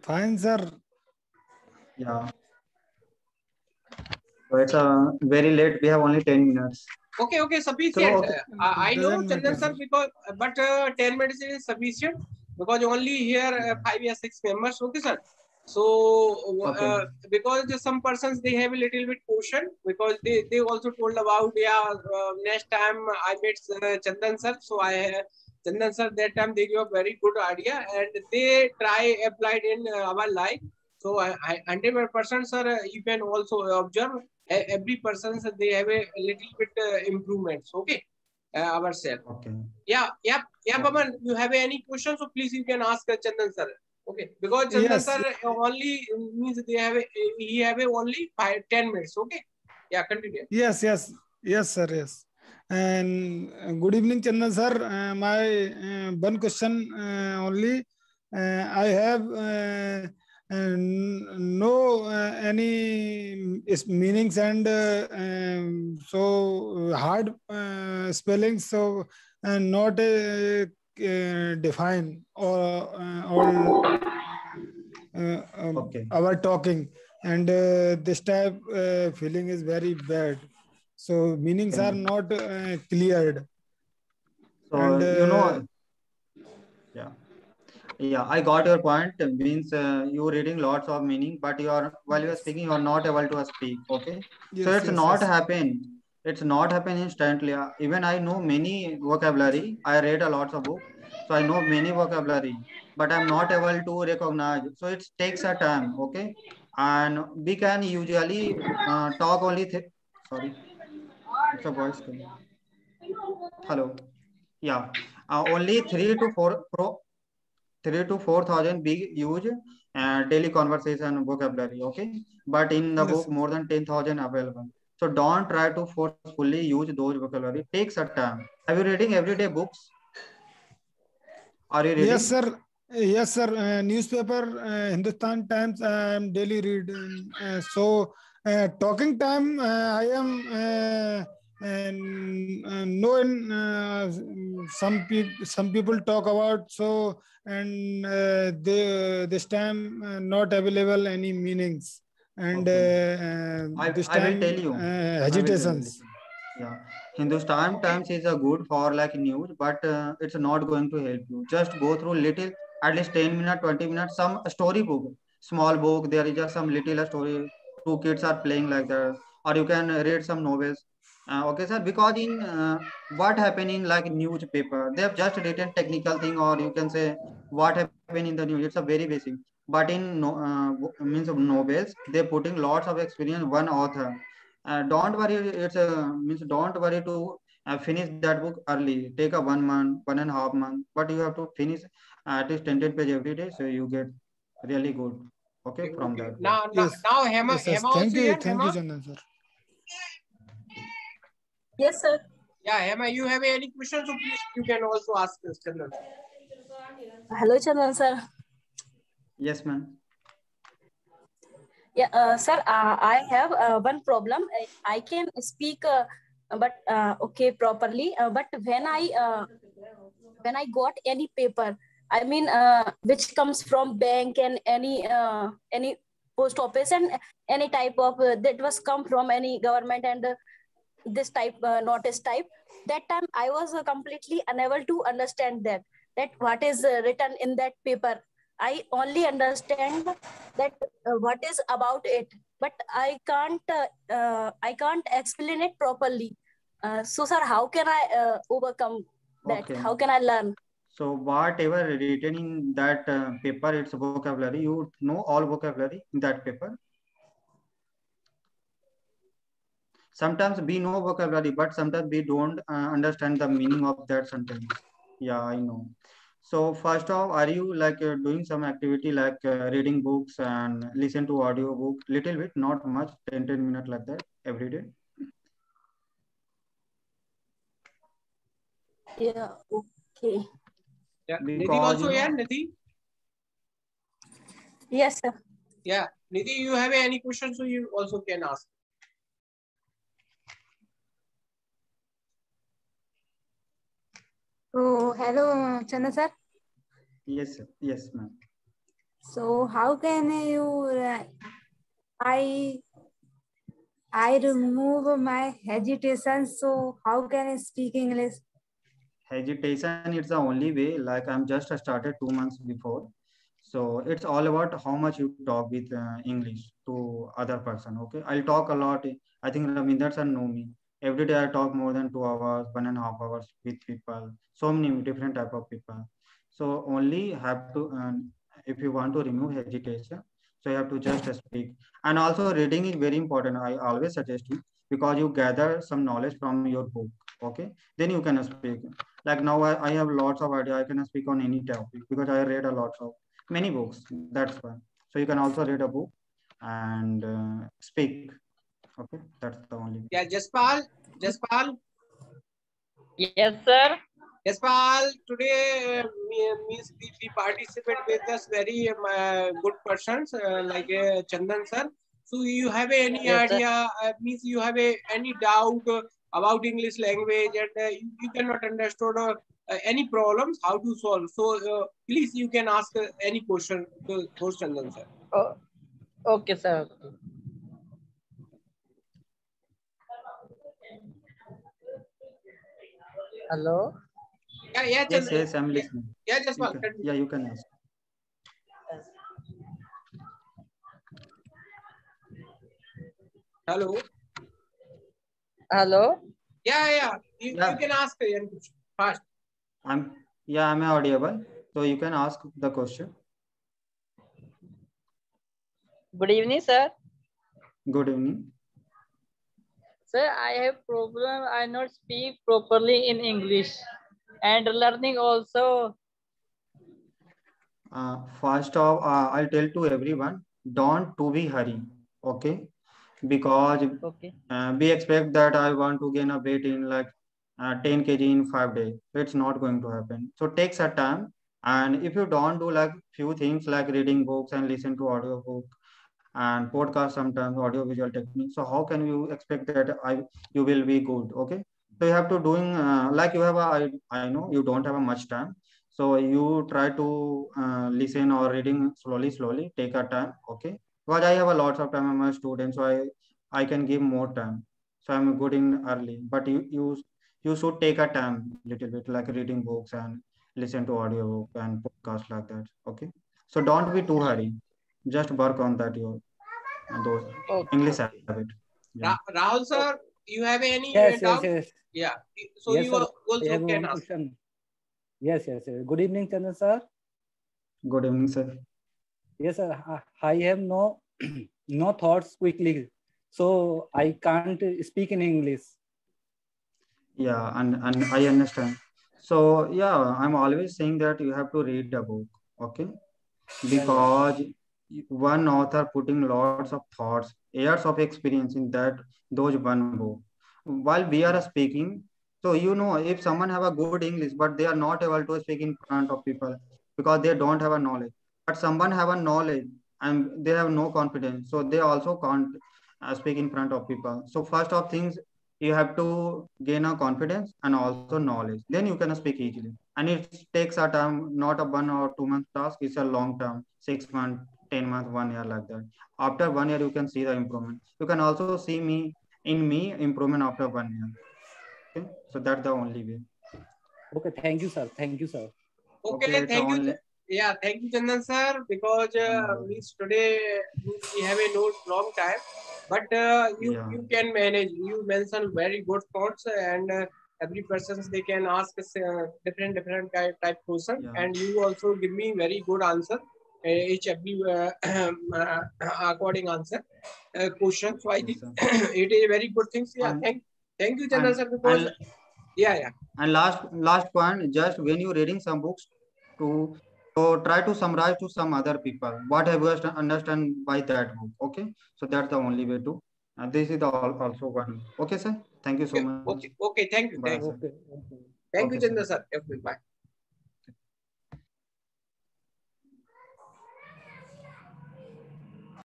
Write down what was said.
Fine, sir. Yeah. So it's very late. We have only 10 minutes. Okay, sufficient. So, okay. I know, Doesn't matter, Chandan sir, sir. because but 10 minutes is sufficient because only here 5 or 6 members. Okay, sir. So Okay. because some persons they have a little bit caution because they also told about next time I met Chandan sir. So Chandan sir that time they give a very good idea and they try applied in our life. So I 100% sir you can also observe every person they have a little bit improvements. Okay, ourselves. Okay. Yeah, Okay. Paman, you have any questions? So please you can ask Chandan sir. Okay, because Chandan Yes. sir only means he have a only 10 minutes. Okay, yeah, continue. Yes, sir. Yes. And good evening, Chandan sir. My one question only. I have no any meanings and so hard spellings, so not define or all Okay. our talking, and this type feeling is very bad, so meanings are Okay. not cleared. So, And yeah. Yeah, I got your point. Means you reading lots of meaning, but you are while you are yes, speaking, you are not able to speak. Okay, so yes, it's yes, not yes. happen. It's not happen instantly. Even I know many vocabulary. I read a lots of book, so I know many vocabulary, but I'm not able to recognize. So it takes a time. Okay, and we can usually talk only. Sorry, it's a voice call. Hello. Yeah, only 3 to 4 thousand big use daily conversation vocabulary. Okay, but in the book Yes, more than 10,000 available. So don't try to forcefully use those vocabulary. Takes a time. Are you reading everyday books? Are you yes, reading? sir. Yes, sir. Newspaper, Hindustan Times, I am daily read. So, talking time, I am know in some people talk about, so, and they this time not available any meanings, and Okay. this I will time tell you. I will tell you. hesitations. Listen. Yeah. Hindustan Times is a good for like news, but it's not going to help you. Just go through little, at least 10 minutes, 20 minutes, some story book, small book. There is just some little story. Two kids are playing like that, or you can read some novels. Okay, sir. Because in what happened in like newspaper, they have just written technical thing, or you can say what happened in the news. It's a very basic. But in means of novels, they're putting lots of experience. One author don't worry, it's means don't worry to finish that book early. Take a 1 month, 1.5 months, but you have to finish at least 10 page every day, so you get really good. Okay, from Okay. that book. Yes, Now yes, yes. Hema also here. Thank you, Hema. Chandan sir. Yes, sir. Yeah, Hema, you have any questions? So please you can also ask us, Chandan sir. Hello, Chandan sir. Yes, ma'am. Yeah, sir. I have one problem. I can speak, but okay, properly. But when I got any paper, I mean, which comes from bank and any post office and any type of that was come from any government and this type notice type. That time I was completely unable to understand that what is written in that paper. I only understand that what is about it, but I can't explain it properly. So, sir, how can I overcome that? Okay. How can I learn? So whatever written in that paper, it's vocabulary. You know all vocabulary in that paper. Sometimes we know vocabulary, but sometimes we don't understand the meaning of that sentence. Yeah, I know. So first off, are you like doing some activity like reading books and listen to audio book little bit, not much, 10 minutes like that every day? Yeah. Okay. Yeah, Nidhi Because also here. Nidhi. Yes, sir. Yeah, Nidhi, you have any questions? So you also can ask. Oh, hello, Chandan sir. yes, yes, ma'am. So how can I remove my hesitation? So how can I speak English? Hesitation is the only way. Like I'm just started 2 months before, so it's all about how much you talk with English to other person. Okay, I'll talk a lot. I think Ravinder sir know me. Every day I talk more than 2 hours, 1.5 hours with people. So many different type of people. So only have to if you want to remove hesitation, so you have to just speak. And also reading is very important. I always suggest you, because you gather some knowledge from your book. Okay, then you can speak. Like now I have lots of idea. I can speak on any topic because I read a lot of many books. That's why. So you can also read a book and speak. Okay, that's the only way. Yeah, Jaspal. Yes, sir. Jaspal, today means we participate with us very good persons like Chandan sir. So you have any Yes, sir. idea? Means you have any doubt about English language and you cannot understand any problems? How to solve? So please you can ask any question to Chandan sir. Oh, okay, sir. Hello. Yeah, Yes, Chandan. yes, I'm listening. Yeah, Jaspal. Yeah, you can ask. Hello. Hello. Yeah. You can ask any question fast. I'm audible. So you can ask the question. Good evening, sir. Good evening. Sir, I have problem. I not speak properly in English, and learning also. First off, I'll tell to everyone, don't to be hurry. Okay, because Okay. we expect that I want to gain a weight in like 10 kg in 5 days. It's not going to happen. So take some time. And if you don't do like few things like reading books and listen to audio book and podcast, sometimes audio visual techniques, so how can you expect that you will be good? Okay, so you have to doing like you have I know you don't have a much time, so you try to listen or reading slowly, take a time. Okay, because I have a lots of time. I'm a student, so I can give more time. So I'm good in early, but you should take a time little bit like reading books and listen to audio book and podcast like that. Okay, so don't be too hurry. Just work on that your those Okay. English habit. Yeah. Rahul sir, you have any doubt? Yes. Yeah. So Yes, you sir. also I have can one ask. question. Yes. Good evening, Chandan sir. Good evening, sir. Yes, sir. I have no no thoughts quickly, so I can't speak in English. Yeah, and I understand. So yeah, I'm always saying that you have to read a book. Okay, because one author putting lots of thoughts, years of experience in that those one book. While we are speaking, so if someone have a good English, but they are not able to speak in front of people because they don't have a knowledge. But someone have a knowledge and they have no confidence, so they also can't speak in front of people. So first of things, you have to gain a confidence and also knowledge. Then you can speak easily. And it takes a time, not a 1 or 2 month task. It's a long term, 6 months, 10 months, 1 year like that. After 1 year, you can see the improvement. You can also see me improvement after 1 year. Okay, so that's the only way. Okay, thank you, sir. Okay, thank you. Yeah, thank you, Chandan sir, because means today we have a no long time, but you can manage. You mentioned very good thoughts, and every person they can ask us different type question, and you also give me very good answer. Each every according answer question. So I think it is a very good thing. Yeah, thank you, Chandan sir, because yeah. And last point, just when you're reading some books, so try to summarize to some other people what have you understand by that book. Okay, so that's the only way to. This is also one. Okay, sir. Thank you so much. Okay. Thank you. Bye, Thank you. sir. Thank you, Okay, Chandan sir. sir. Bye.